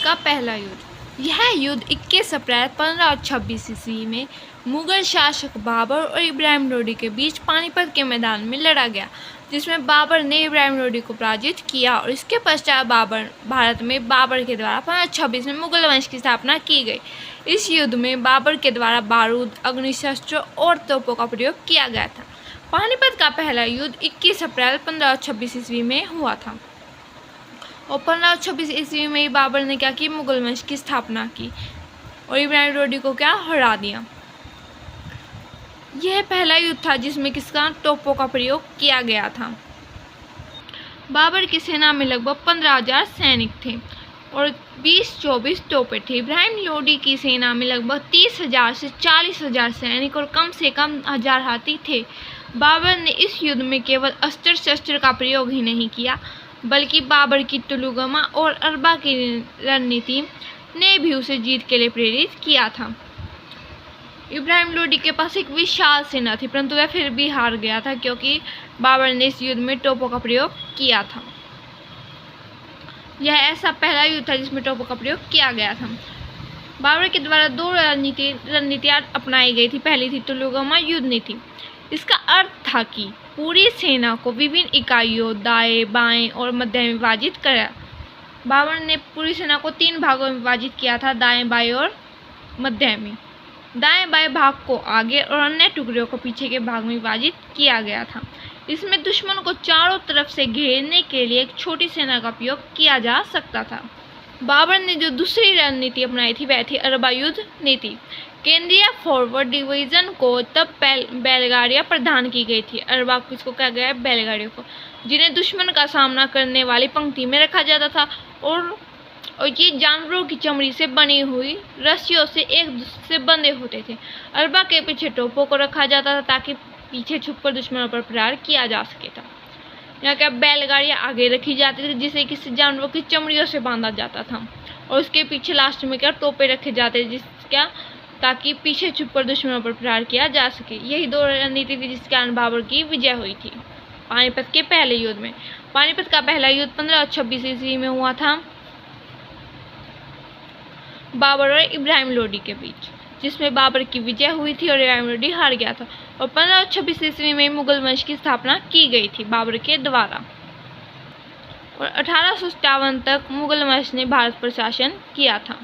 का पहला युद्ध। यह युद्ध 21 अप्रैल 1526 ईस्वी में मुगल शासक बाबर और इब्राहिम लोदी के बीच पानीपत के मैदान में लड़ा गया, जिसमें बाबर ने इब्राहिम लोदी को पराजित किया और इसके पश्चात भारत में बाबर के द्वारा 1526 में मुगल वंश की स्थापना की गई। इस युद्ध में बाबर के द्वारा बारूद, अग्निशस्त्र और तोपों का प्रयोग किया गया था। पानीपत का पहला युद्ध 21 अप्रैल 1526 ईस्वी में हुआ था और 1526 ईस्वी में बाबर ने क्या की, मुगल वंश की स्थापना की और इब्राहिम लोदी को क्या हरा दिया। यह पहला युद्ध था जिसमें किसका तोपों का प्रयोग किया गया था। बाबर की सेना में लगभग 15,000 सैनिक थे और 20-24 तोपें थी। इब्राहिम लोदी की सेना में लगभग 30,000 से 40,000 सैनिक और कम से कम 1000 हाथी थे। बाबर ने इस युद्ध में केवल अस्त्र शस्त्र का प्रयोग ही नहीं किया, बल्कि बाबर की तुलुगमा और अरबा की रणनीति ने भी उसे जीत के लिए प्रेरित किया था। इब्राहिम लोदी के पास एक विशाल सेना थी, परंतु वह फिर भी हार गया था क्योंकि बाबर ने इस युद्ध में तोपों का प्रयोग किया था। यह ऐसा पहला युद्ध था जिसमें तोपों का प्रयोग किया गया था। बाबर के द्वारा दो रणनीतियाँ अपनाई गई थी। पहली थी तुलुगमा युद्ध नीति। इसका अर्थ था कि पूरी सेना को विभिन्न इकाइयों दाएं, बाएं और मध्य में विभाजित करा। बाबर ने पूरी सेना को 3 भागों में विभाजित किया था, दाएं, बाएं और मध्य में। दाएं बाएं भाग को आगे और अन्य टुकड़ों को पीछे के भाग में विभाजित किया गया था। इसमें दुश्मन को चारों तरफ से घेरने के लिए एक छोटी सेना का उपयोग किया जा सकता था। बाबर ने जो दूसरी रणनीति अपनाई थी वह थी अरबा युद्ध नीति। केंद्रीय फॉरवर्ड डिवीजन को तब बैलगाड़ियाँ प्रदान की गई थी। अरबा किसको कहा गया है? बैलगाड़ियों को, जिन्हें दुश्मन का सामना करने वाली पंक्ति में रखा जाता था और ये जानवरों की चमड़ी से बनी हुई रस्सियों से एक दूसरे से बंधे होते थे। अरबा के पीछे तोपों को रखा जाता था ताकि पीछे छुपकर दुश्मनों पर प्रहार किया जा सके था। यहाँ क्या बैलगाड़ियाँ आगे रखी जाती थी जिसे किसी जानवरों की चमड़ियों से बांधा जाता था और उसके पीछे लास्ट में क्या तोपे रखे जाते थे जिसका ताकि पीछे छुपकर दुश्मनों पर प्रहार किया जा सके। यही दो रणनीति थी जिसके कारण बाबर की विजय हुई थी पानीपत के पहले युद्ध में। पानीपत का पहला युद्ध 1526 ईस्वी में हुआ था बाबर और इब्राहिम लोदी के बीच, जिसमें बाबर की विजय हुई थी और इब्राहिम लोदी हार गया था और 1526 ईस्वी में मुगल वंश की स्थापना की गई थी बाबर के द्वारा और 1857 तक मुगल वंश ने भारत पर शासन किया था।